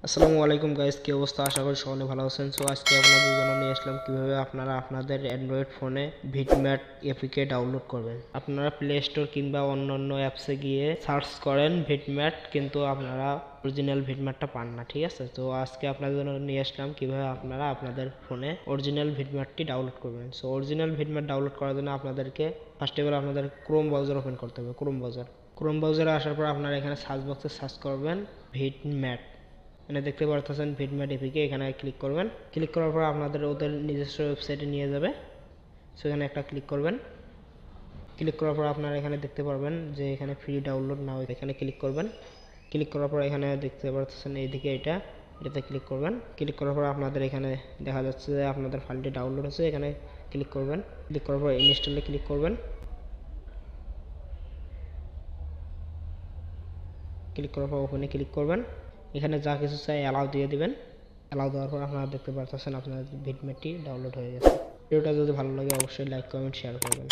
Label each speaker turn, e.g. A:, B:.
A: আসসালামু আলাইকুম গাইস, কি অবস্থা? আশা করি সকলে ভালো আছেন। সো আজকে আপনাদের জন্য নিয়ে আসলাম কিভাবে আপনারা আপনাদের অ্যান্ড্রয়েড ফোনে ভিটম্যাট এপিকে ডাউনলোড করবেন। আপনারা প্লে স্টোর কিংবা অন্যান্য অ্যাপসে গিয়ে সার্চ করেন ভিটম্যাট, কিন্তু আপনারা অরিজিনাল ভিটম্যাটটা পান না, ঠিক আছে? তো আজকে আপনাদের জন্য নিয়ে আসলাম কিভাবে আপনারা আপনাদের ফোনে অরিজিনাল ভিটম্যাটটি ডাউনলোড করবেন। সো অরিজিনাল ভিটম্যাট ডাউনলোড করার জন্য আপনাদেরকে ফার্স্ট অফ অল আপনাদের ক্রোম ব্রাউজার ওপেন করতে হবে। ক্রোম ব্রাউজারে আসার পর আপনারা এখানে সার্চ বক্সে সার্চ করবেন ভিটম্যাট। এখানে দেখতে পারতেছেন ভিটম্যাট এপিকে, এখানে ক্লিক করবেন। ক্লিক করার পর আপনাদের ওদের নিজস্ব ওয়েবসাইটে নিয়ে যাবে। সো এখানে একটা ক্লিক করবেন। ক্লিক করার পর আপনারা এখানে দেখতে পারবেন যে এখানে ফ্রি ডাউনলোড নাও, এখানে ক্লিক করবেন। ক্লিক করার পর এখানে দেখতে পারতেছেন এইদিকে এটাতে ক্লিক করবেন। ক্লিক করার পর আপনাদের এখানে দেখা যাচ্ছে যে আপনাদের ফাইলটি ডাউনলোড হচ্ছে, এখানে ক্লিক করবেন। ক্লিক করার পর ইনস্টলে ক্লিক করবেন। ক্লিক করার পর ওপেনে ক্লিক করবেন। এখানে যা কিছু চাই অ্যালাউ দিয়ে দিবেন। অ্যালাউ দেওয়ার পর আপনারা দেখতে পাচ্ছেন আপনাদের ভিটম্যাটটি ডাউনলোড হয়ে গেছে। ভিডিওটা যদি ভালো লাগে অবশ্যই লাইক কমেন্ট শেয়ার করবেন।